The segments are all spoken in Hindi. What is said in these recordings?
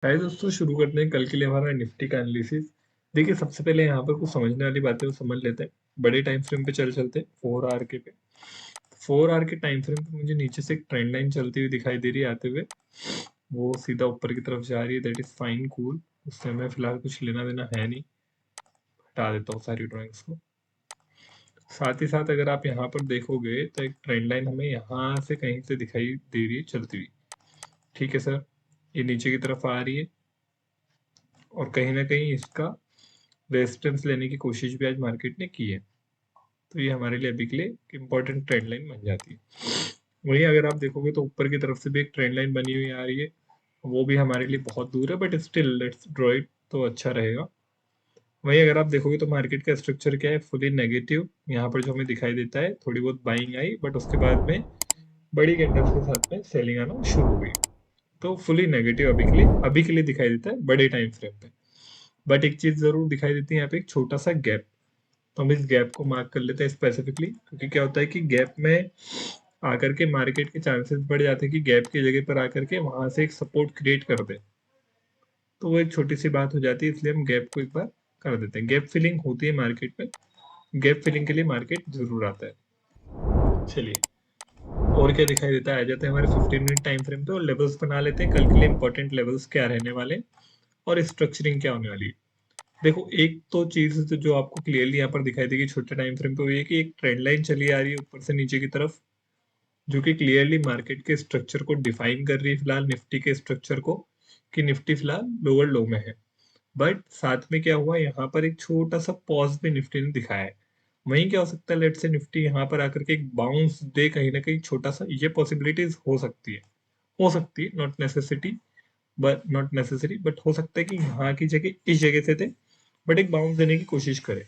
हाय दोस्तों, शुरू करते हैं कल के लिए हमारा निफ्टी का एनालिसिस। देखिए, सबसे पहले यहाँ पर कुछ समझने वाली बातें वो समझ लेते हैं। बड़े टाइम फ्रेम पे चलते हैं 4 आवर के पे। 4 आवर के टाइम फ्रेम पे मुझे नीचे से एक ट्रेंड लाइन चलती हुई दिखाई दे रही है आते हुए। वो सीधा ऊपर की तरफ जा रही है, दैट इज फाइन कूल। उससे हमें फिलहाल कुछ लेना देना है नहीं। हटा देता हूँ सारी ड्राइंग्स को। साथ ही साथ अगर आप यहाँ पर देखोगे तो एक ट्रेंड लाइन हमें यहाँ से कहीं से दिखाई दे रही है चलती हुई। ठीक है सर, ये नीचे की तरफ आ रही है और कहीं ना कहीं इसका रेजिस्टेंस लेने की कोशिश भी आज मार्केट ने की है। तो ये हमारे लिए अभी के लिए इंपॉर्टेंट ट्रेंड लाइन बन जाती है। वहीं अगर आप देखोगे तो ऊपर की तरफ से भी एक ट्रेंड लाइन बनी हुई आ रही है। वो भी हमारे लिए बहुत दूर है, but still let's draw it तो अच्छा रहेगा। वहीं अगर आप देखोगे तो मार्केट का स्ट्रक्चर क्या है, फुली नेगेटिव। यहाँ पर जो हमें दिखाई देता है, थोड़ी बहुत बाइंग आई बट उसके बाद में बड़ी कैंडल्स के साथ में सेलिंग आना शुरू हुई। तो फुली नेगेटिव अभी के लिए दिखाई देता है बड़े टाइम फ्रेम पे। बट एक चीज जरूर दिखाई देती है यहाँ पे, एक छोटा सा गैप। तो हम इस गैप को मार्क कर लेते हैं स्पेसिफिकली, क्योंकि क्या होता है कि गैप में आकर के मार्केट के चांसेस बढ़ जाते हैं कि गैप की जगह पर आकर के वहां से एक सपोर्ट क्रिएट कर दे। तो वो एक छोटी सी बात हो जाती है, इसलिए हम गैप को एक बार कर देते हैं। गैप फिलिंग होती है मार्केट में, गैप फिलिंग के लिए मार्केट जरूर आता है। चलिए, और क्या दिखाई देता है, आ जाते हैं हमारे 15 मिनट टाइम फ्रेम पे और लेवल्स बना लेते हैं कल के लिए इंपॉर्टेंट लेवल्स क्या रहने वाले हैं और स्ट्रक्चरिंग क्या होने वाली है। देखो, एक तो चीज जो आपको क्लियरली यहाँ पर दिखाई देगी छोटे टाइम फ्रेम पे, वो ये कि एक ट्रेंड लाइन चली आ रही है ऊपर से नीचे की तरफ, जो कि क्लियरली मार्केट के स्ट्रक्चर को डिफाइन कर रही है फिलहाल, निफ्टी के स्ट्रक्चर को, कि निफ्टी फिलहाल लोअर लो में है। बट साथ में क्या हुआ, यहाँ पर एक छोटा सा पॉज भी निफ्टी ने दिखाया है। वहीं क्या हो सकता है, लेट से निफ्टी यहाँ पर आकर के एक बाउंस दे कहीं ना कहीं छोटा सा, ये पॉसिबिलिटीज हो सकती है। हो सकती है, नॉट नेसेसरी, बट हो सकता है कि यहाँ की जगह इस जगह से थे, बट एक बाउंस देने की कोशिश करे।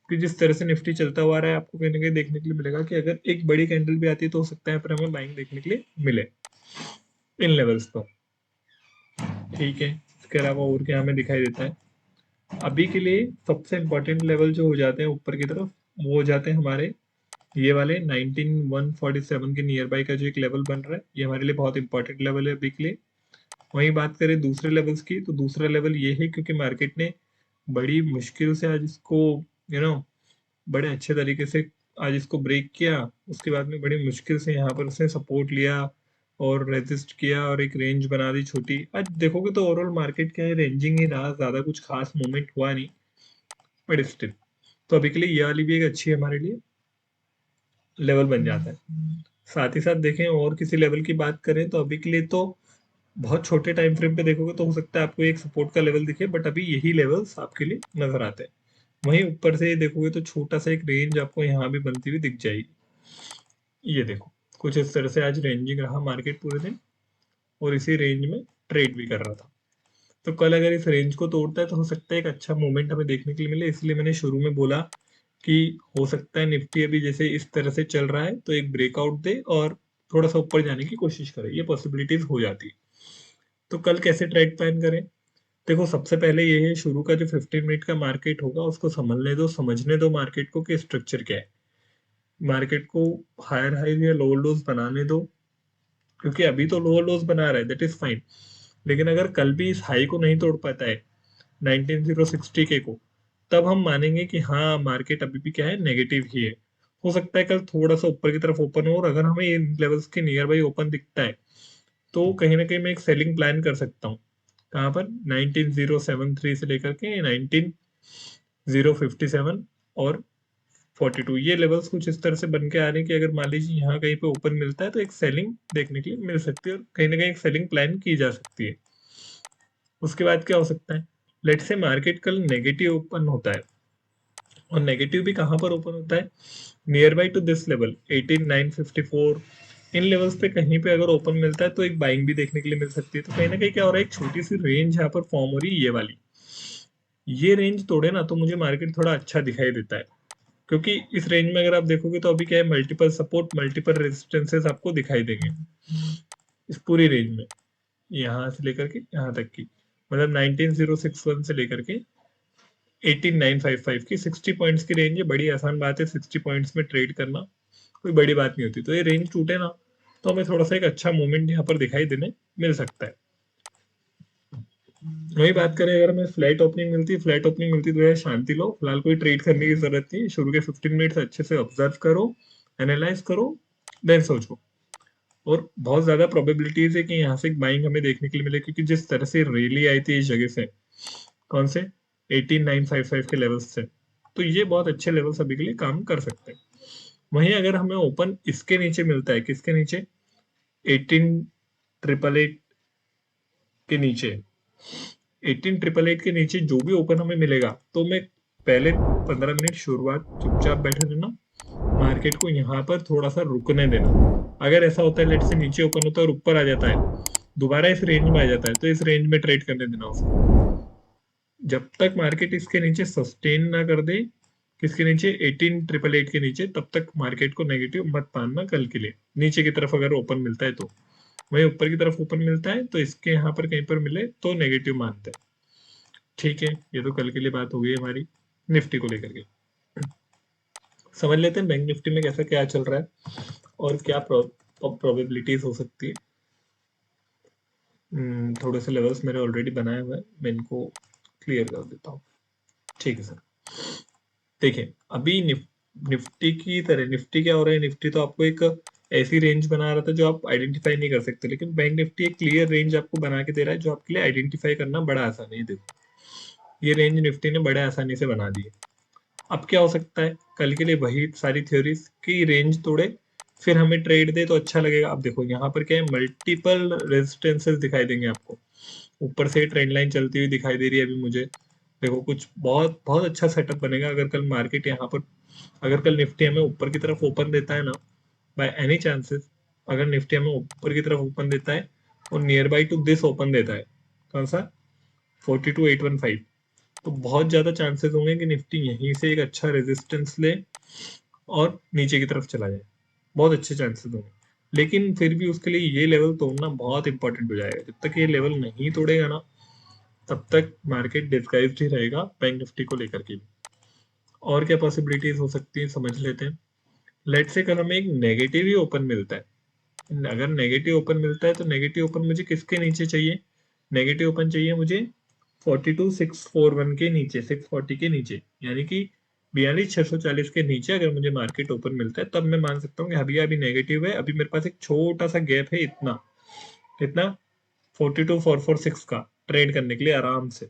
कि जिस तरह से निफ्टी चलता हुआ आ रहा है, आपको कहीं ना कहीं देखने के लिए मिलेगा कि अगर एक बड़ी कैंडल भी आती है तो हो सकता है यहाँ पर हमें बाइंग देखने के लिए मिले इन लेवल्स पर। ठीक है, इसके अलावा और क्या हमें दिखाई देता है, अभी के लिए सबसे इंपॉर्टेंट लेवल जो हो जाते हैं ऊपर की तरफ, वो हो जाते हैं हमारे ये वाले 19147 के नियर बाई का जो एक लेवल बन रहा है, ये हमारे लिए बहुत इंपॉर्टेंट लेवल है अभी के लिए। वहीं बात करें दूसरे लेवल्स की, तो दूसरा लेवल ये है, क्योंकि मार्केट ने बड़ी मुश्किल से आज इसको यू नो बड़े अच्छे तरीके से आज इसको ब्रेक किया। उसके बाद में बड़ी मुश्किल से यहाँ पर उसने सपोर्ट लिया और रेजिस्ट किया और एक रेंज बना दी छोटी। आज देखोगे तो ओवरऑल मार्केट क्या है, रेंजिंग ही रहा, ज्यादा कुछ खास मूवमेंट हुआ नहीं, बट स्टिल तो अभी के लिए ये वाली भी एक अच्छी हमारे लिए लेवल बन जाता है। साथ ही साथ देखें और किसी लेवल की बात करें तो अभी के लिए तो बहुत छोटे टाइम फ्रेम पे देखोगे तो हो सकता है आपको एक सपोर्ट का लेवल दिखे, बट अभी यही लेवल्स आपके लिए नजर आते हैं। वहीं ऊपर से देखोगे तो छोटा सा एक रेंज आपको यहाँ भी बनती हुई दिख जाएगी। ये देखो, कुछ इस तरह से आज रेंजिंग रहा मार्केट पूरे दिन, और इसी रेंज में ट्रेड भी कर रहा था। तो कल अगर इस रेंज को तोड़ता है तो हो सकता है एक अच्छा मूवमेंट हमें देखने के लिए मिले, इसलिए मैंने शुरू में बोला कि हो सकता है निफ्टी अभी जैसे इस तरह से चल रहा है तो एक ब्रेकआउट दे और थोड़ा सा ऊपर जाने की कोशिश करे, ये पॉसिबिलिटीज हो जाती है। तो कल कैसे ट्रेड प्लान करें, देखो सबसे पहले ये है, शुरू का जो 15 मिनट का मार्केट होगा उसको समझने दो, समझने दो मार्केट को कि स्ट्रक्चर क्या है। मार्केट को हायर हाई या लोअर लोज बनाने दो, क्योंकि अभी तो लोअर लोज बना रहा है, दैट इज फाइन। लेकिन अगर कल भी इस हाई को नहीं तोड़ पाता है 19060 के को, तब हम मानेंगे कि हाँ मार्केट अभी भी क्या है, नेगेटिव ही है। हो सकता है कल थोड़ा सा ऊपर की तरफ ओपन हो, और अगर हमें इन लेवल्स के नियर बाई ओपन दिखता है तो कहीं ना कहीं मैं एक सेलिंग प्लान कर सकता हूँ। कहाँ पर, 19073 से लेकर के 19057 और 42, ये लेवल्स कुछ इस तरह से बन के आ रहे हैं कि अगर मान लीजिए यहाँ कहीं पे ओपन मिलता है तो एक सेलिंग देखने के लिए मिल सकती है और कहीं ना कहीं एक सेलिंग प्लान की जा सकती है। उसके बाद क्या हो सकता है, लेट से मार्केट कल नेगेटिव ओपन होता है, और नेगेटिव भी कहाँ पर ओपन होता है, near by two this level 18954, in levels पे कहीं पे अगर ओपन मिलता है तो एक बाइंग भी देखने के लिए मिल सकती है। तो कहीं ना कहीं क्या हो रहा है, एक छोटी सी रेंज यहाँ पर फॉर्म हो रही है, ये वाली। ये रेंज तोड़े ना तो मुझे मार्केट थोड़ा अच्छा दिखाई देता है, क्योंकि इस रेंज में अगर आप देखोगे तो अभी क्या है, मल्टीपल सपोर्ट मल्टीपल रेजिस्टेंसेस आपको दिखाई देंगे इस पूरी रेंज में, यहाँ से लेकर के यहाँ तक की, मतलब 19061 से लेकर के 18955 की 60 पॉइंट्स की रेंज है। बड़ी आसान बात है 60 पॉइंट्स में ट्रेड करना, कोई बड़ी बात नहीं होती। तो ये रेंज टूटे ना तो हमें थोड़ा सा एक अच्छा मूवमेंट यहाँ पर दिखाई देने मिल सकता है। वही बात करें, अगर हमें फ्लैट ओपनिंग मिलती तो यार शांति लो, फिलहाल कोई ट्रेड करने की जरूरत नहीं। शुरू के 15 मिनट्स अच्छे से ऑब्जर्व करो, एनालाइज करो, देन सोचो। और बहुत ज्यादा प्रोबेबिलिटीज है कि यहाँ से एक बाइंग हमें देखने के लिए मिले, क्योंकि जिस तरह से रैली आई थी इस जगह से, कौन से 18955 के लेवल्स से, तो ये बहुत अच्छे लेवल्स अभी के लिए काम कर सकते हैं। वहीं अगर हमें ओपन इसके नीचे मिलता है, किसके नीचे, 18888 के नीचे, 18888 के नीचे जो भी ओपन हमें मिलेगा, तो मैं पहले 15 मिनट शुरुआत चुपचाप बैठे रहना, मार्केट को यहाँ पर थोड़ा सा रुकने देना। अगर ऐसा होता है लेट से नीचे ओपन होता है और ऊपर आ जाता है, दोबारा इस रेंज में आ जाता है, तो इस रेंज में ट्रेड करने देना उसको। जब तक मार्केट इसके नीचे सस्टेन ना कर दे, किसके नीचे, 18888 के नीचे, तब तक मार्केट को नेगेटिव मत मानना कल के लिए। नीचे की तरफ अगर ओपन मिलता है तो, वही ऊपर की तरफ ओपन मिलता है तो इसके यहाँ पर कहीं पर मिले तो नेगेटिव मानते हैं। ठीक है, ये तो कल के लिए बात हो गई हमारी निफ्टी को लेकर के। समझ लेते हैं बैंक निफ्टी में कैसा क्या चल रहा है और क्या प्रोबेबिलिटीज हो सकती है। थोड़े से लेवल्स मेरे ऑलरेडी बनाए हुए हैं, मैं इनको क्लियर कर देता हूँ। ठीक है सर, देखिए अभी निफ्टी की तरह, निफ्टी क्या हो रहा है, निफ्टी तो आपको एक ऐसी रेंज बना रहा था जो आप आइडेंटिफाई नहीं कर सकते, लेकिन बैंक निफ्टी एक क्लियर रेंज आपको बना के दे रहा है जो आपके लिए आइडेंटिफाई करना बड़ा आसान है। देखो ये रेंज निफ्टी ने बड़े आसानी से बना दी है। अब क्या हो सकता है, कल के लिए वही सारी थ्योरीज की रेंज तोड़े फिर हमें ट्रेड दे तो अच्छा लगेगा। अब देखो यहाँ पर क्या है, मल्टीपल रेजिस्टेंसेस दिखाई देंगे आपको, ऊपर से ट्रेंड लाइन चलती हुई दिखाई दे रही है अभी मुझे। देखो कुछ बहुत बहुत अच्छा सेटअप बनेगा अगर कल मार्केट यहाँ पर, अगर कल निफ्टी हमें ऊपर की तरफ ओपन देता है ना, बाय एनी चांसेस, अगर निफ्टी हमें ऊपर की तरफ ओपन देता है और near by two this open देता है, कौन सा, 42815, तो बहुत ज्यादा चांसेस होंगे कि निफ्टी यहीं से एक अच्छा रेजिस्टेंस ले और नीचे की तरफ चला जाए, बहुत अच्छे चांसेस होंगे। लेकिन फिर भी उसके लिए ये लेवल तोड़ना बहुत इंपॉर्टेंट हो जाएगा। जब तक ये लेवल नहीं तोड़ेगा ना, तब तक मार्केट डिस्गाइज्ड ही रहेगा बैंक निफ्टी को लेकर के। और क्या पॉसिबिलिटीज हो सकती है समझ लेते हैं। लेट से कल हमें एक नेगेटिव ही ओपन मिलता है, अगर नेगेटिव ओपन मिलता है तो नेगेटिव ओपन मुझे किसके नीचे चाहिए, नेगेटिव ओपन चाहिए मुझे 42641 के नीचे, 640 के नीचे, यानी कि 42640 के नीचे अगर मुझे मार्केट ओपन मिलता है तब मैं मान सकता हूँ कि अभी अभी नेगेटिव है। अभी मेरे पास एक छोटा सा गैप है, इतना इतना 42446 का, ट्रेड करने के लिए आराम से,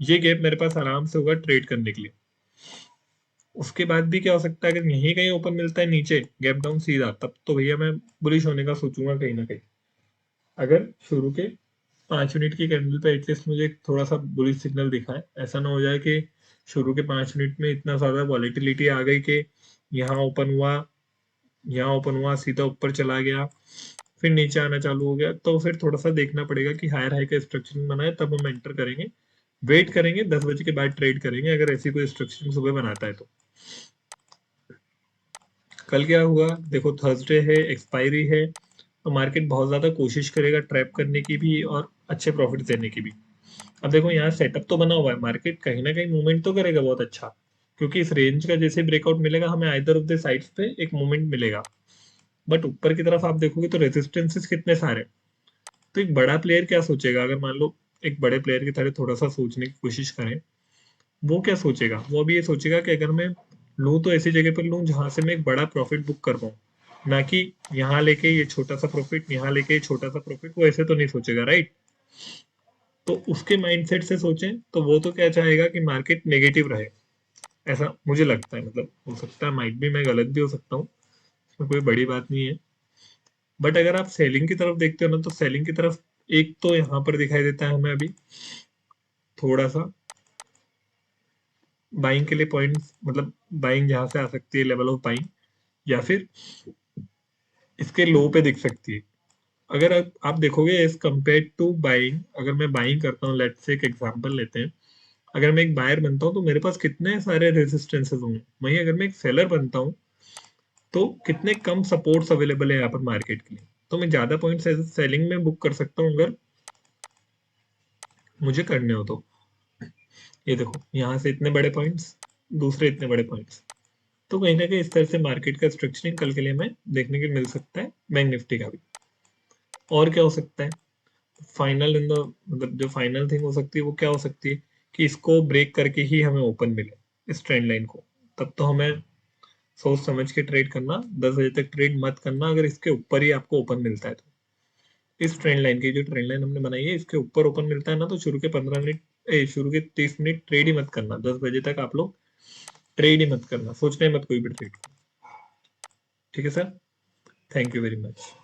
ये गैप मेरे पास आराम से होगा ट्रेड करने के लिए। उसके बाद भी क्या हो सकता है, अगर यहीं कहीं ओपन मिलता है नीचे गैप डाउन सीधा, तब तो भैया मैं बुलिश होने का सोचूंगा कहीं ना कहीं। अगर शुरू के 5 मिनट की कैंडल पे एटलीस्ट मुझे थोड़ा सा बुलिश सिग्नल दिखा है, ऐसा ना हो जाए कि शुरू के 5 मिनट में इतना ज्यादा वॉलेटिलिटी आ गई कि यहाँ ओपन हुआ, यहाँ ओपन हुआ सीधा ऊपर चला गया, फिर नीचे आना चालू हो गया, तो फिर थोड़ा सा देखना पड़ेगा कि हायर हाई का स्ट्रक्चर बनाए तब हम एंटर करेंगे। वेट करेंगे 10 बजे के बाद ट्रेड करेंगे अगर ऐसी कोई स्ट्रक्चर सुबह बनाता है तो। कल क्या हुआ देखो, थर्सडे है, एक्सपायरी है, तो मार्केट बहुत ज्यादा कोशिश करेगा ट्रैप करने की भी और अच्छे प्रॉफिट देने की भी। अब देखो यहाँ सेटअप तो बना हुआ है, मार्केट कहीं ना कहीं मूवमेंट तो करेगा बहुत अच्छा, क्योंकि इस रेंज का जैसे ब्रेकआउट मिलेगा हमें आइदर ऑफ द साइड्स पे एक मूवमेंट मिलेगा। बट ऊपर की तरफ आप देखोगे तो रेजिस्टेंसेस कितने सारे, तो एक बड़ा प्लेयर क्या सोचेगा, अगर मान लो एक बड़े प्लेयर की तरह थोड़ा सा सोचने की कोशिश करें, वो क्या सोचेगा, वो भी ये सोचेगा कि अगर मैं लूँ तो ऐसी जगह पर लूँ जहां से मैं एक बड़ा प्रॉफिट बुक कर पाऊँ, ना कि यहाँ लेके ये छोटा सा प्रॉफिट, यहाँ लेके ये छोटा सा प्रॉफिट, वो ऐसे तो नहीं सोचेगा, राइट। तो उसके माइंडसेट से सोचें तो वो तो क्या चाहेगा कि मार्केट नेगेटिव रहे, ऐसा मुझे लगता है। मतलब हो सकता है, माइट भी मैं गलत भी हो सकता हूँ, इसमें कोई बड़ी बात नहीं है। बट अगर आप सेलिंग की तरफ देखते हो ना, तो सेलिंग की तरफ एक तो यहाँ पर दिखाई देता है हमें अभी थोड़ा सा बाइंग के लिए पॉइंट्स, मतलब बाइंग जहां से आ सकती है, लेवल ऑफ बाइंग, या फिर इसके लो पे दिख सकती है। अगर आप देखोगे एज कम्पेयर टू बाइंग, अगर मैं बाइंग करता हूँ, लेट्स से एक एग्जांपल लेते हैं, अगर मैं एक बायर बनता हूँ तो मेरे पास कितने सारे रेजिस्टेंसेस होंगे, वहीं अगर मैं एक सेलर बनता हूँ तो कितने कम सपोर्ट्स अवेलेबल है यहाँ पर मार्केट के लिए, तो मैं ज्यादा पॉइंट्स सेलिंग में बुक कर सकता हूँ अगर मुझे करने हो तो। ये देखो यहाँ से इतने बड़े पॉइंट्स, दूसरे इतने बड़े पॉइंट्स, तो कहीं ना कहीं इस तरह से मार्केट का स्ट्रक्चरिंग कल के लिए हमें देखने को मिल सकता है बैंक निफ्टी का भी। और क्या हो सकता है, फाइनल इन द मतलब जो फाइनल थिंग हो सकती है वो क्या हो सकती है कि इसको ब्रेक करके ही हमें ओपन मिले इस ट्रेंड लाइन को, तब तो हमें सोच समझ के ट्रेड करना, 10 बजे तक ट्रेड मत करना अगर इसके ऊपर ही आपको ओपन मिलता है तो। इस ट्रेंड लाइन की जो ट्रेंड लाइन हमने बनाई है इसके ऊपर ओपन मिलता है ना, तो शुरू के 15 मिनट शुरू के 30 मिनट ट्रेड ही मत करना, 10 बजे तक आप लोग ट्रेड ही मत करना, सोचना ही मत कोई भी ट्रेड। ठीक है sir, thank you very much.